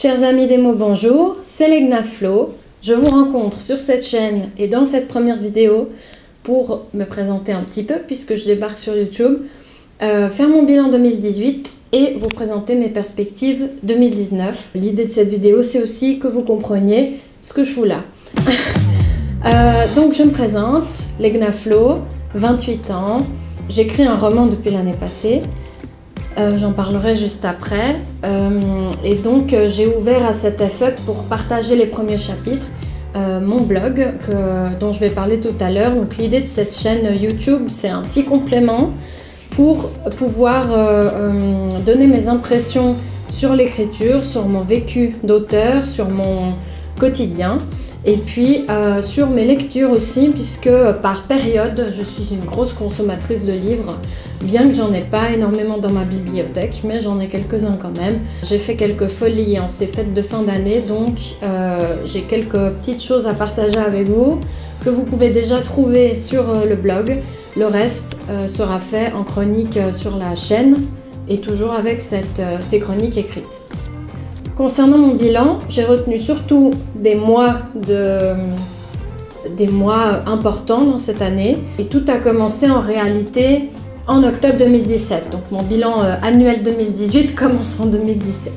Chers amis des mots, bonjour, c'est Legna Flo. Je vous rencontre sur cette chaîne et dans cette première vidéo pour me présenter un petit peu puisque je débarque sur YouTube, faire mon bilan 2018 et vous présenter mes perspectives 2019. L'idée de cette vidéo, c'est aussi que vous compreniez ce que je fous là. Donc je me présente, Legna Flo, 28 ans, j'écris un roman depuis l'année passée. J'en parlerai juste après. Et donc j'ai ouvert à cet effet pour partager les premiers chapitres mon blog dont je vais parler tout à l'heure. Donc l'idée de cette chaîne YouTube, c'est un petit complément pour pouvoir donner mes impressions sur l'écriture, sur mon vécu d'auteur, sur mon quotidien et puis sur mes lectures aussi, puisque par période je suis une grosse consommatrice de livres, bien que j'en ai pas énormément dans ma bibliothèque, mais j'en ai quelques-uns quand même. J'ai fait quelques folies en ces fêtes de fin d'année, donc j'ai quelques petites choses à partager avec vous que vous pouvez déjà trouver sur le blog. Le reste sera fait en chronique sur la chaîne et toujours avec ces chroniques écrites. Concernant mon bilan, j'ai retenu surtout des mois importants dans cette année. Et tout a commencé en réalité en octobre 2017. Donc mon bilan annuel 2018 commence en 2017.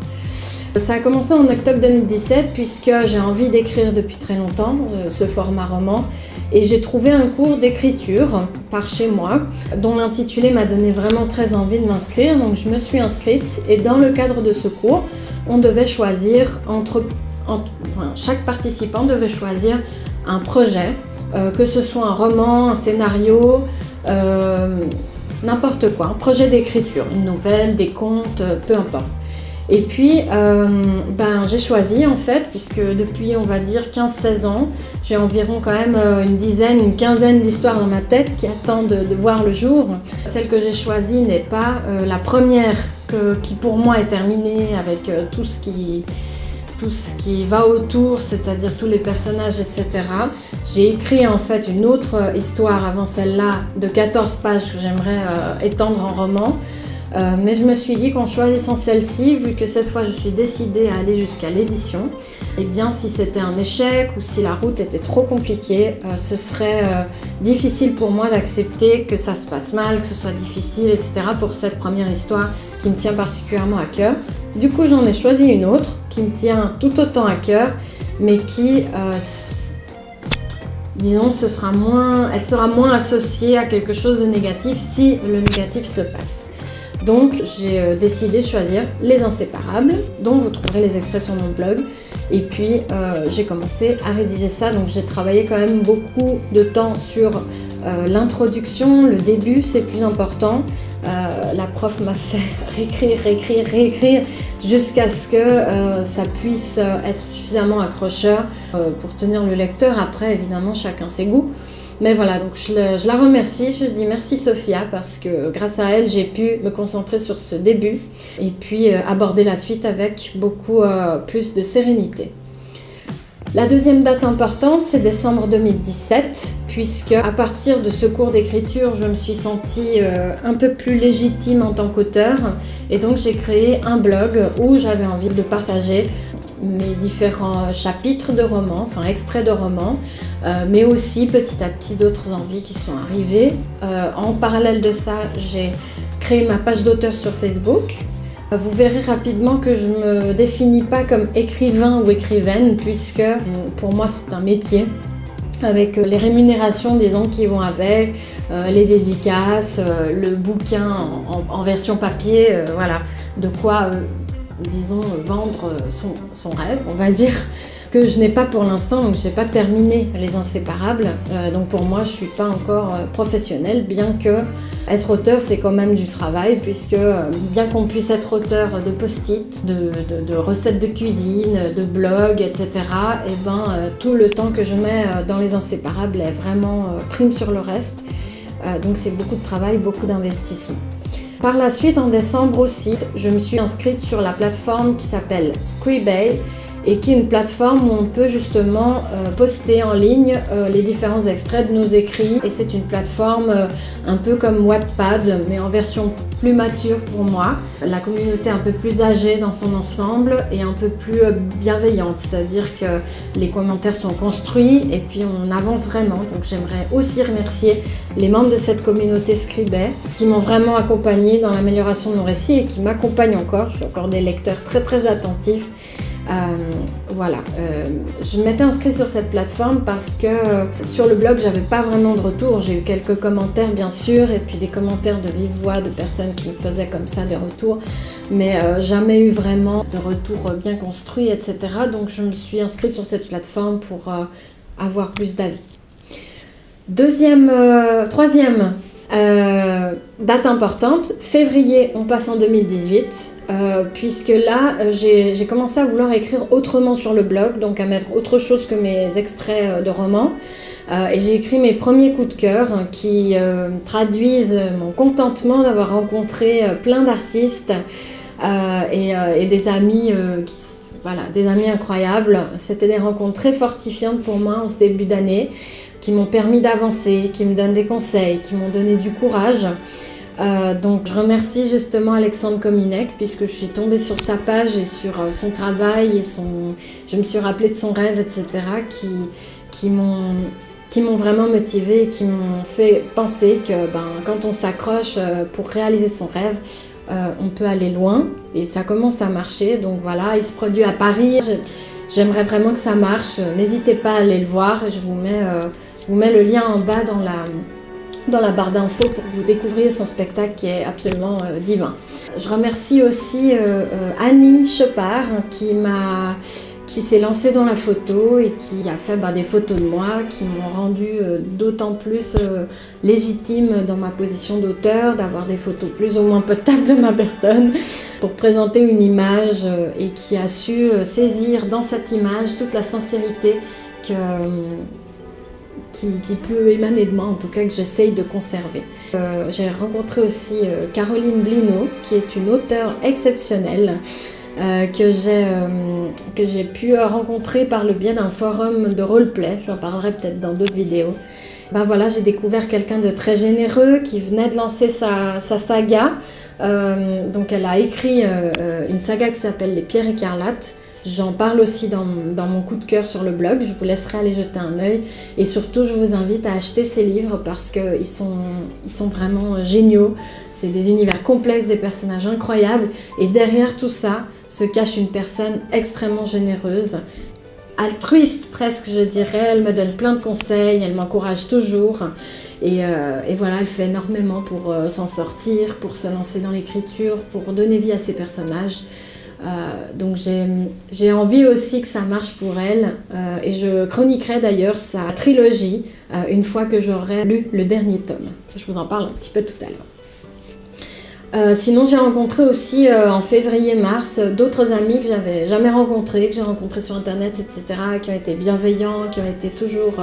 Ça a commencé en octobre 2017 puisque j'ai envie d'écrire depuis très longtemps ce format roman. Et j'ai trouvé un cours d'écriture par chez moi, dont l'intitulé m'a donné vraiment très envie de m'inscrire. Donc je me suis inscrite et dans le cadre de ce cours, on devait choisir chaque participant devait choisir un projet, que ce soit un roman, un scénario, n'importe quoi, un projet d'écriture, une nouvelle, des contes, peu importe. Et puis, j'ai choisi en fait, puisque depuis on va dire 15-16 ans, j'ai environ quand même une quinzaine d'histoires dans ma tête qui attendent de voir le jour. Celle que j'ai choisie n'est pas la première qui pour moi est terminée avec tout ce qui va autour, c'est-à-dire tous les personnages, etc. J'ai écrit en fait une autre histoire avant celle-là de 14 pages que j'aimerais étendre en roman. Mais je me suis dit qu'en choisissant celle-ci, vu que cette fois je suis décidée à aller jusqu'à l'édition, et bien si c'était un échec ou si la route était trop compliquée, ce serait difficile pour moi d'accepter que ça se passe mal, que ce soit difficile, etc. pour cette première histoire qui me tient particulièrement à cœur. Du coup j'en ai choisi une autre qui me tient tout autant à cœur, mais qui, disons, elle sera moins associée à quelque chose de négatif si le négatif se passe. Donc j'ai décidé de choisir Les Inséparables, dont vous trouverez les extraits sur mon blog. Et puis j'ai commencé à rédiger ça, donc j'ai travaillé quand même beaucoup de temps sur l'introduction, le début c'est plus important. La prof m'a fait réécrire jusqu'à ce que ça puisse être suffisamment accrocheur pour tenir le lecteur. Après évidemment chacun ses goûts. Mais voilà, donc je la remercie, je dis merci Sophia parce que grâce à elle j'ai pu me concentrer sur ce début et puis aborder la suite avec beaucoup plus de sérénité. La deuxième date importante, c'est décembre 2017, puisque à partir de ce cours d'écriture, je me suis sentie un peu plus légitime en tant qu'auteur et donc j'ai créé un blog où j'avais envie de partager mes différents chapitres de romans, enfin extraits de romans, mais aussi petit à petit d'autres envies qui sont arrivées. En parallèle de ça, j'ai créé ma page d'auteur sur Facebook. Vous verrez rapidement que je ne me définis pas comme écrivain ou écrivaine, puisque pour moi c'est un métier, avec les rémunérations disons qui vont avec, les dédicaces, le bouquin en version papier, voilà, de quoi disons vendre son rêve, on va dire, que je n'ai pas pour l'instant, donc je n'ai pas terminé Les Inséparables, donc pour moi je suis pas encore professionnelle, bien que être auteur c'est quand même du travail, puisque bien qu'on puisse être auteur de post-it, de recettes de cuisine, de blog, etc., tout le temps que je mets dans Les Inséparables est vraiment prime sur le reste, donc c'est beaucoup de travail, beaucoup d'investissement. Par la suite, en décembre aussi, je me suis inscrite sur la plateforme qui s'appelle Scribd et qui est une plateforme où on peut justement poster en ligne les différents extraits de nos écrits. Et c'est une plateforme un peu comme Wattpad, mais en version plus mature pour moi. La communauté un peu plus âgée dans son ensemble et un peu plus bienveillante, c'est-à-dire que les commentaires sont construits et puis on avance vraiment. Donc j'aimerais aussi remercier les membres de cette communauté Scribet qui m'ont vraiment accompagnée dans l'amélioration de mon récit et qui m'accompagnent encore. Je suis encore des lecteurs très très attentifs. Je m'étais inscrite sur cette plateforme parce que sur le blog j'avais pas vraiment de retour. J'ai eu quelques commentaires bien sûr et puis des commentaires de vive voix de personnes qui me faisaient comme ça des retours, mais jamais eu vraiment de retour bien construit, etc. Donc je me suis inscrite sur cette plateforme pour avoir plus d'avis. Troisième date importante, février, on passe en 2018, puisque là, j'ai commencé à vouloir écrire autrement sur le blog, donc à mettre autre chose que mes extraits de romans. Et j'ai écrit mes premiers coups de cœur qui traduisent mon contentement d'avoir rencontré plein d'artistes et des amis des amis incroyables. C'était des rencontres très fortifiantes pour moi en ce début d'année, qui m'ont permis d'avancer, qui me donnent des conseils, qui m'ont donné du courage. Donc je remercie justement Alexandre Kominek puisque je suis tombée sur sa page et sur son travail et je me suis rappelée de son rêve, etc. qui m'ont vraiment motivée et qui m'ont fait penser que quand on s'accroche pour réaliser son rêve, on peut aller loin et ça commence à marcher. Donc voilà, il se produit à Paris. J'aimerais vraiment que ça marche. N'hésitez pas à aller le voir. Je vous mets le lien en bas dans la barre d'infos pour que vous découvriez son spectacle qui est absolument divin. Je remercie aussi Annie Chepard qui s'est lancée dans la photo et qui a fait des photos de moi qui m'ont rendu d'autant plus légitime dans ma position d'auteur, d'avoir des photos plus ou moins potables de ma personne pour présenter une image et qui a su saisir dans cette image toute la sincérité qui peut émaner de moi, en tout cas que j'essaye de conserver. J'ai rencontré aussi Caroline Blino, qui est une auteure exceptionnelle, que j'ai pu rencontrer par le biais d'un forum de roleplay. J'en parlerai peut-être dans d'autres vidéos. J'ai découvert quelqu'un de très généreux qui venait de lancer sa saga. Donc elle a écrit une saga qui s'appelle Les Pierres écarlates. J'en parle aussi dans mon coup de cœur sur le blog. Je vous laisserai aller jeter un œil. Et surtout, je vous invite à acheter ces livres parce qu'ils sont vraiment géniaux. C'est des univers complexes, des personnages incroyables. Et derrière tout ça se cache une personne extrêmement généreuse, altruiste presque, je dirais. Elle me donne plein de conseils, elle m'encourage toujours. Et voilà, elle fait énormément pour s'en sortir, pour se lancer dans l'écriture, pour donner vie à ses personnages. Donc j'ai envie aussi que ça marche pour elle et je chroniquerai d'ailleurs sa trilogie une fois que j'aurai lu le dernier tome. Je vous en parle un petit peu tout à l'heure. Sinon j'ai rencontré aussi en février-mars d'autres amis que j'avais jamais rencontrés, que j'ai rencontrés sur internet, etc., qui ont été bienveillants, qui ont été toujours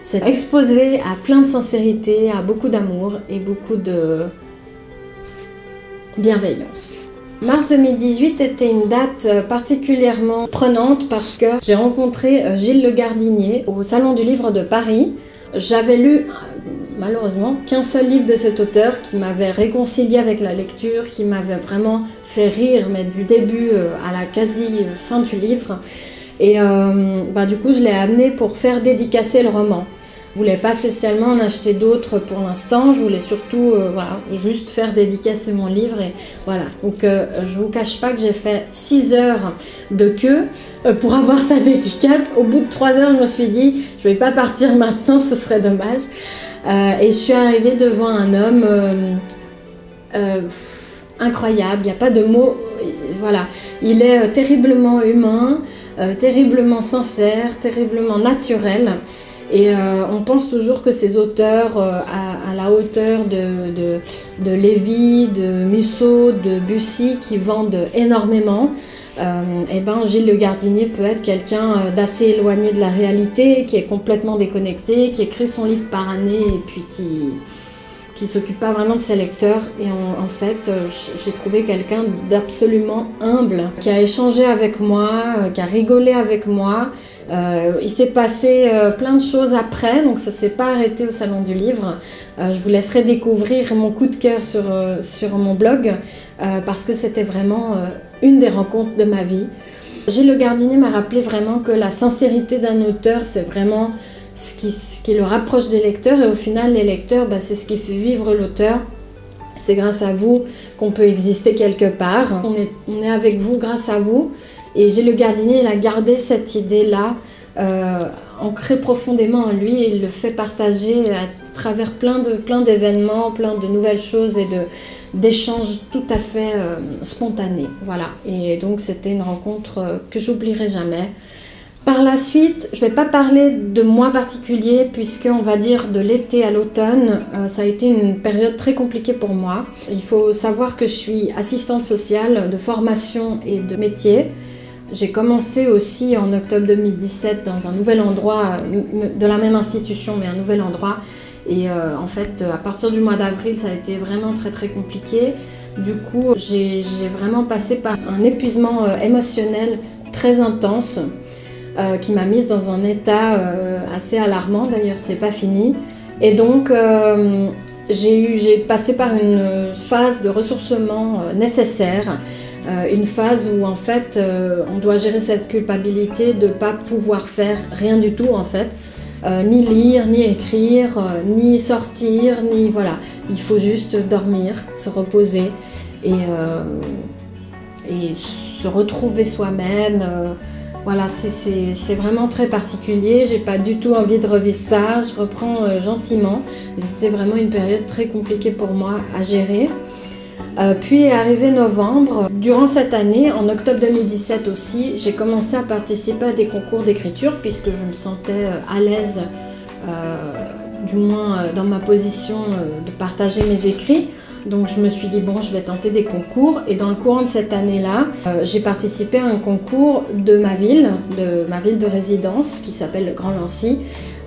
c'est exposés à plein de sincérité, à beaucoup d'amour et beaucoup de bienveillance. Mars 2018 était une date particulièrement prenante parce que j'ai rencontré Gilles Le Gardinier au Salon du Livre de Paris. J'avais lu malheureusement qu'un seul livre de cet auteur qui m'avait réconcilié avec la lecture, qui m'avait vraiment fait rire, mais du début à la quasi fin du livre. Et du coup, je l'ai amené pour faire dédicacer le roman. Je voulais pas spécialement en acheter d'autres pour l'instant, je voulais surtout juste faire dédicacer mon livre et voilà. Donc je vous cache pas que j'ai fait 6 heures de queue pour avoir sa dédicace. Au bout de 3 heures, je me suis dit je vais pas partir maintenant, ce serait dommage. Et je suis arrivée devant un homme incroyable, il n'y a pas de mots, voilà. Il est terriblement humain, terriblement sincère, terriblement naturel. Et on pense toujours que ces auteurs à la hauteur de Lévy, de Musso, de Bussy qui vendent énormément, Gilles Le Gardinier peut être quelqu'un d'assez éloigné de la réalité, qui est complètement déconnecté, qui écrit son livre par année et puis qui qui s'occupe pas vraiment de ses lecteurs. Et en fait, j'ai trouvé quelqu'un d'absolument humble, qui a échangé avec moi, qui a rigolé avec moi. Il s'est passé plein de choses après, donc ça s'est pas arrêté au Salon du Livre. Je vous laisserai découvrir mon coup de cœur sur mon blog, parce que c'était vraiment une des rencontres de ma vie. Gilles Le Gardinier m'a rappelé vraiment que la sincérité d'un auteur, c'est vraiment ce qui le rapproche des lecteurs, et au final, les lecteurs, c'est ce qui fait vivre l'auteur. C'est grâce à vous qu'on peut exister quelque part. On est avec vous grâce à vous. Et Gilles Le Gardinier, il a gardé cette idée-là, ancrée profondément en lui, et il le fait partager à travers plein d'événements, plein de nouvelles choses et d'échanges tout à fait spontanés. Voilà. Et donc c'était une rencontre que j'oublierai jamais. Par la suite, je ne vais pas parler de mois particuliers, puisqu'on va dire de l'été à l'automne, ça a été une période très compliquée pour moi. Il faut savoir que je suis assistante sociale de formation et de métier. J'ai commencé aussi en octobre 2017 dans un nouvel endroit, de la même institution, mais un nouvel endroit. Et en fait, à partir du mois d'avril, ça a été vraiment très très compliqué. Du coup, j'ai vraiment passé par un épuisement émotionnel très intense, qui m'a mise dans un état assez alarmant. D'ailleurs, c'est pas fini. Et donc, j'ai passé par une phase de ressourcement nécessaire. Une phase où en fait on doit gérer cette culpabilité de ne pas pouvoir faire rien du tout en fait, ni lire, ni écrire, ni sortir, ni voilà. Il faut juste dormir, se reposer et se retrouver soi-même. Voilà, c'est vraiment très particulier. J'ai pas du tout envie de revivre ça. Je reprends gentiment. C'était vraiment une période très compliquée pour moi à gérer. Puis est arrivé novembre. Durant cette année, en octobre 2017 aussi, j'ai commencé à participer à des concours d'écriture puisque je me sentais à l'aise, du moins dans ma position de partager mes écrits. Donc je me suis dit bon, je vais tenter des concours, et dans le courant de cette année-là, j'ai participé à un concours de ma ville de résidence qui s'appelle le Grand Nancy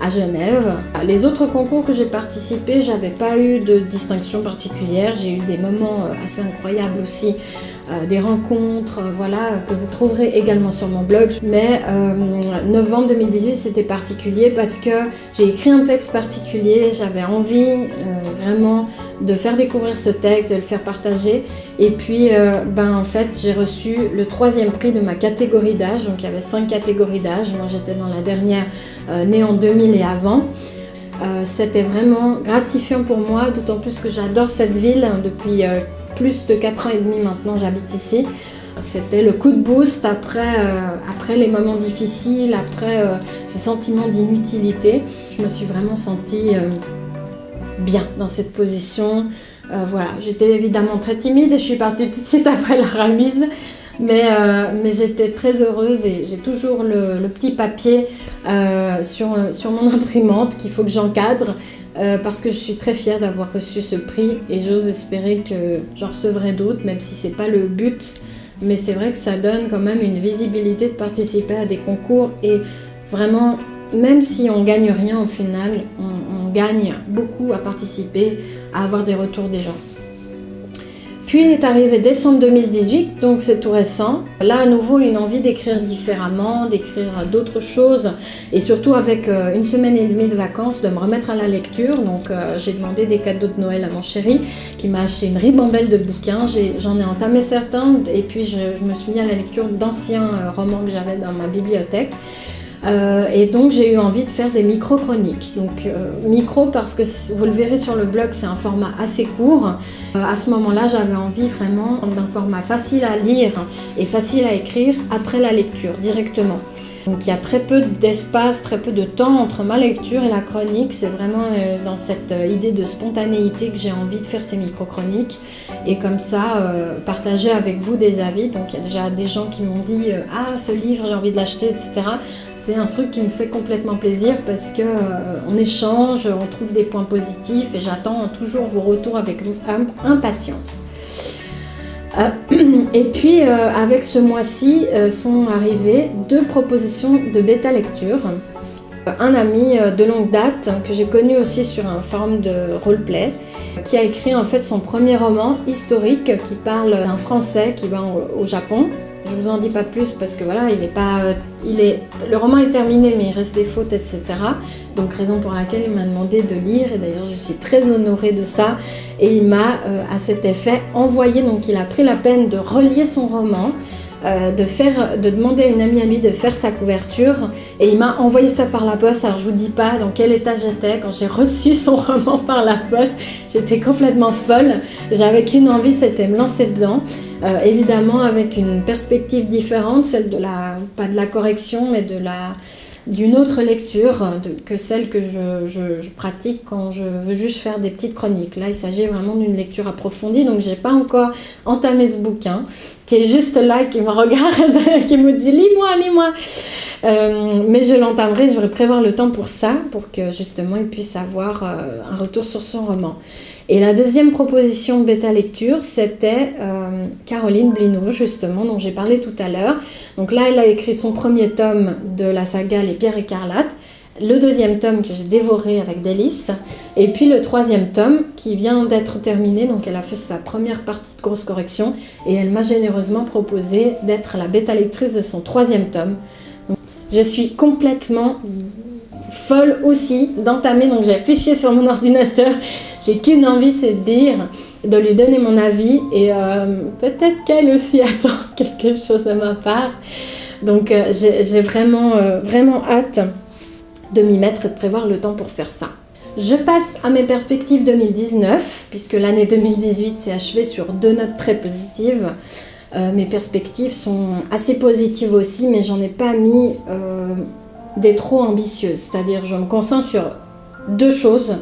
à Genève. Les autres concours que j'ai participé, j'avais pas eu de distinction particulière. J'ai eu des moments assez incroyables aussi, des rencontres, voilà, que vous trouverez également sur mon blog. Mais novembre 2018, c'était particulier parce que j'ai écrit un texte particulier. J'avais envie vraiment de faire découvrir ce texte, de le faire partager. Et puis, en fait, j'ai reçu le 3e prix de ma catégorie d'âge. Donc, il y avait 5 catégories d'âge. Moi, j'étais dans la dernière, née en 2000 et avant. C'était vraiment gratifiant pour moi, d'autant plus que j'adore cette ville. Depuis plus de 4 ans et demi maintenant, j'habite ici. C'était le coup de boost après les moments difficiles, après ce sentiment d'inutilité. Je me suis vraiment sentie bien dans cette position. Voilà, j'étais évidemment très timide et je suis partie tout de suite après la remise. Mais j'étais très heureuse, et j'ai toujours le petit papier sur mon imprimante qu'il faut que j'encadre parce que je suis très fière d'avoir reçu ce prix, et j'ose espérer que j'en recevrai d'autres, même si c'est pas le but. Mais c'est vrai que ça donne quand même une visibilité de participer à des concours, et vraiment, même si on gagne rien au final, on gagne beaucoup à participer, à avoir des retours des gens. Puis est arrivé décembre 2018, donc c'est tout récent. Là, à nouveau, une envie d'écrire différemment, d'écrire d'autres choses, et surtout avec 1 semaine et demie de vacances, de me remettre à la lecture. Donc j'ai demandé des cadeaux de Noël à mon chéri, qui m'a acheté une ribambelle de bouquins. J'en ai entamé certains, et puis je me suis mis à la lecture d'anciens romans que j'avais dans ma bibliothèque. Et donc j'ai eu envie de faire des micro-chroniques. Donc micro parce que vous le verrez sur le blog, c'est un format assez court. À ce moment-là, j'avais envie vraiment d'un format facile à lire et facile à écrire après la lecture, directement. Donc il y a très peu d'espace, très peu de temps entre ma lecture et la chronique. C'est vraiment dans cette idée de spontanéité que j'ai envie de faire ces micro-chroniques. Et comme ça, partager avec vous des avis. Donc il y a déjà des gens qui m'ont dit « Ah, ce livre, j'ai envie de l'acheter, etc. » C'est un truc qui me fait complètement plaisir parce qu'on échange, on trouve des points positifs, et j'attends toujours vos retours avec impatience. Et puis avec ce mois-ci sont arrivées 2 propositions de bêta lecture. Un ami de longue date, que j'ai connu aussi sur un forum de roleplay, qui a écrit en fait son premier roman historique qui parle d'un Français qui va au Japon. Je vous en dis pas plus parce que voilà, le roman est terminé mais il reste des fautes, etc. Donc raison pour laquelle il m'a demandé de lire et d'ailleurs je suis très honorée de ça. Et il m'a à cet effet envoyé, donc il a pris la peine de relier son roman, de demander à une amie à lui de faire sa couverture et il m'a envoyé ça par la poste. Alors je vous dis pas dans quel état j'étais quand j'ai reçu son roman par la poste, j'étais complètement folle, j'avais qu'une envie, c'était me lancer dedans, évidemment avec une perspective différente, celle pas de la correction mais d'une autre lecture que celle que je pratique quand je veux juste faire des petites chroniques. Là, il s'agit vraiment d'une lecture approfondie, donc j'ai pas encore entamé ce bouquin, qui est juste là, qui me regarde, qui me dit « lis-moi ». Mais je l'entamerai, je devrais prévoir le temps pour ça, pour que justement il puisse avoir un retour sur son roman. Et la deuxième proposition de bêta lecture, c'était Caroline Blineau, justement, dont j'ai parlé tout à l'heure. Donc là, elle a écrit son premier tome de la saga Les Pierres écarlates, le deuxième tome que j'ai dévoré avec délice, et puis le troisième tome qui vient d'être terminé. Donc elle a fait sa première partie de grosse correction et elle m'a généreusement proposé d'être la bêta lectrice de son troisième tome. Donc, je suis complètement folle aussi d'entamer, donc j'ai affiché sur mon ordinateur, j'ai qu'une envie, c'est de lire, de lui donner mon avis et peut-être qu'elle aussi attend quelque chose de ma part. Donc j'ai vraiment hâte de m'y mettre et de prévoir le temps pour faire ça. Je passe à mes perspectives 2019, puisque l'année 2018 s'est achevée sur 2 notes très positives. Mes perspectives sont assez positives aussi, mais j'en ai pas mis des trop ambitieuses, c'est-à-dire je me concentre sur 2 choses.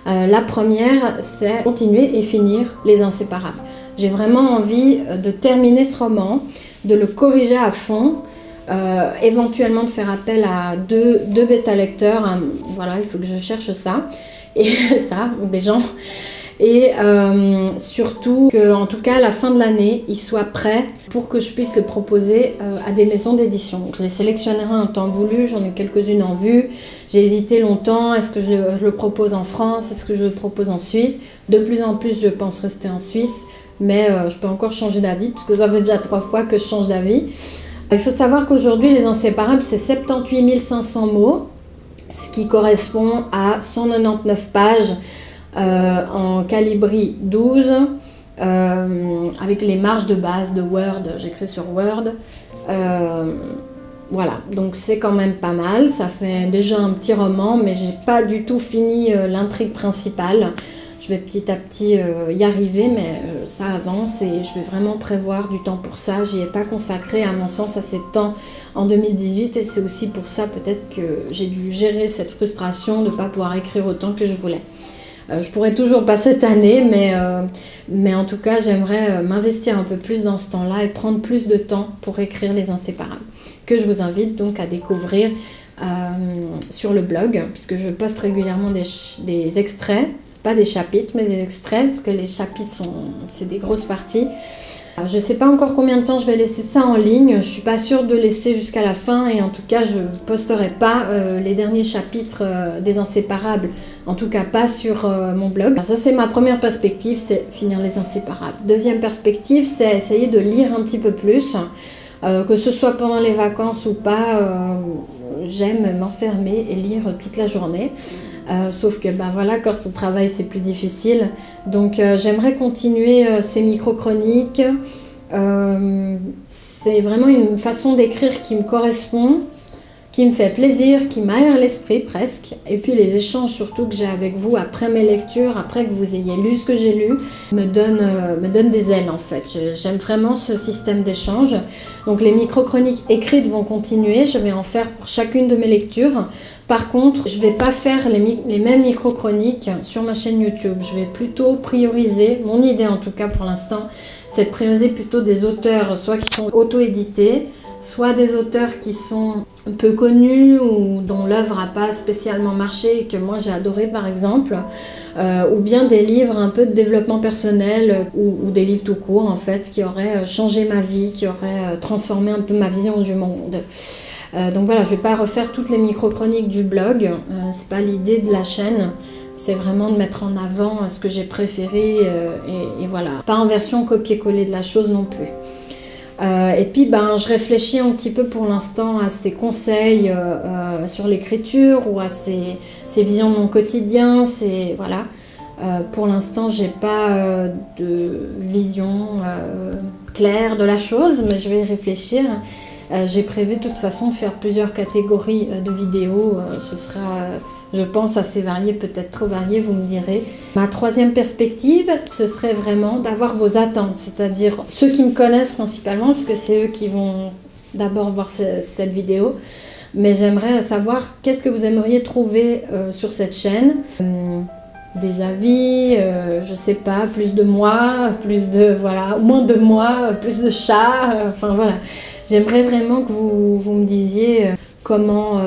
La première, c'est continuer et finir Les Inséparables. J'ai vraiment envie de terminer ce roman, de le corriger à fond, éventuellement de faire appel à deux bêta-lecteurs. Voilà, il faut que je cherche ça, et ça, des gens. Et surtout qu'en tout cas à la fin de l'année il soit prêt pour que je puisse le proposer à des maisons d'édition. Donc je les sélectionnerai en temps voulu, j'en ai quelques-unes en vue, j'ai hésité longtemps, est-ce que je le propose en France, est-ce que je le propose en Suisse. De plus en plus je pense rester en Suisse, mais je peux encore changer d'avis parce que ça fait déjà 3 fois que je change d'avis. Il faut savoir qu'aujourd'hui Les Inséparables c'est 78 500 mots, ce qui correspond à 199 pages en calibri 12, avec les marges de base de Word, j'écris sur Word. Voilà, donc c'est quand même pas mal, ça fait déjà un petit roman, mais j'ai pas du tout fini l'intrigue principale. Je vais petit à petit y arriver, mais ça avance et je vais vraiment prévoir du temps pour ça. J'y ai pas consacré, à mon sens, assez de temps en 2018 et c'est aussi pour ça peut-être que j'ai dû gérer cette frustration de ne pas pouvoir écrire autant que je voulais. Je pourrais toujours pas cette année, mais en tout cas, j'aimerais m'investir un peu plus dans ce temps-là et prendre plus de temps pour écrire Les Inséparables, que je vous invite donc à découvrir sur le blog, puisque je poste régulièrement des extraits, pas des chapitres, mais des extraits, parce que les chapitres, c'est des grosses parties. Alors, je ne sais pas encore combien de temps je vais laisser ça en ligne, je ne suis pas sûre de laisser jusqu'à la fin et en tout cas je ne posterai pas les derniers chapitres des Inséparables, en tout cas pas sur mon blog. Alors, ça c'est ma première perspective, c'est finir Les Inséparables. Deuxième perspective, c'est essayer de lire un petit peu plus, que ce soit pendant les vacances ou pas, j'aime m'enfermer et lire toute la journée. Sauf que voilà, quand on travaille c'est plus difficile, donc j'aimerais continuer ces micro-chroniques. C'est vraiment une façon d'écrire qui me correspond, qui me fait plaisir, qui m'aère l'esprit presque, et puis les échanges surtout que j'ai avec vous après mes lectures, après que vous ayez lu ce que j'ai lu, me donnent des ailes en fait. J'aime vraiment ce système d'échange. Donc les micro-chroniques écrites vont continuer, je vais en faire pour chacune de mes lectures. Par contre, je ne vais pas faire les mêmes micro-chroniques sur ma chaîne YouTube. Je vais plutôt prioriser, mon idée en tout cas pour l'instant, c'est de prioriser plutôt des auteurs, soit qui sont auto-édités, soit des auteurs qui sont peu connus ou dont l'œuvre n'a pas spécialement marché et que moi j'ai adoré par exemple, ou bien des livres un peu de développement personnel ou des livres tout court en fait qui auraient changé ma vie, qui auraient transformé un peu ma vision du monde. Donc voilà, je vais pas refaire toutes les micro-chroniques du blog, c'est pas l'idée de la chaîne. C'est vraiment de mettre en avant ce que j'ai préféré et voilà. Pas en version copier-coller de la chose non plus. Et puis je réfléchis un petit peu pour l'instant à ces conseils sur l'écriture ou à ces visions de mon quotidien. Voilà. Pour l'instant, j'ai pas de vision claire de la chose, mais je vais y réfléchir. J'ai prévu de toute façon de faire plusieurs catégories de vidéos. Ce sera, je pense, assez varié, peut-être trop varié, vous me direz. Ma troisième perspective, ce serait vraiment d'avoir vos attentes, c'est-à-dire ceux qui me connaissent principalement, puisque c'est eux qui vont d'abord voir cette vidéo. Mais j'aimerais savoir qu'est-ce que vous aimeriez trouver sur cette chaîne. Des avis, je sais pas, plus de moi, moins de moi, plus de chats, enfin voilà. J'aimerais vraiment que vous me disiez comment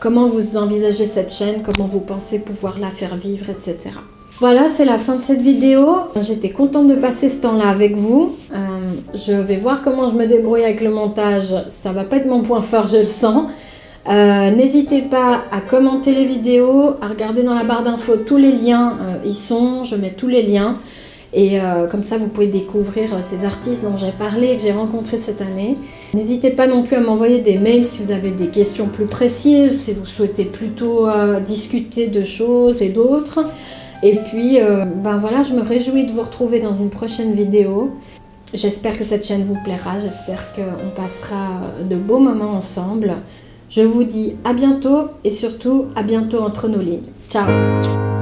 vous envisagez cette chaîne, comment vous pensez pouvoir la faire vivre, etc. Voilà, c'est la fin de cette vidéo. J'étais contente de passer ce temps-là avec vous. Je vais voir comment je me débrouille avec le montage. Ça va pas être mon point fort, je le sens. N'hésitez pas à commenter les vidéos, à regarder dans la barre d'infos, tous les liens y sont, je mets tous les liens. Et comme ça, vous pouvez découvrir ces artistes dont j'ai parlé et que j'ai rencontrés cette année. N'hésitez pas non plus à m'envoyer des mails si vous avez des questions plus précises, si vous souhaitez plutôt discuter de choses et d'autres. Et puis, voilà, je me réjouis de vous retrouver dans une prochaine vidéo. J'espère que cette chaîne vous plaira, j'espère qu'on passera de beaux moments ensemble. Je vous dis à bientôt et surtout à bientôt entre nos lignes. Ciao!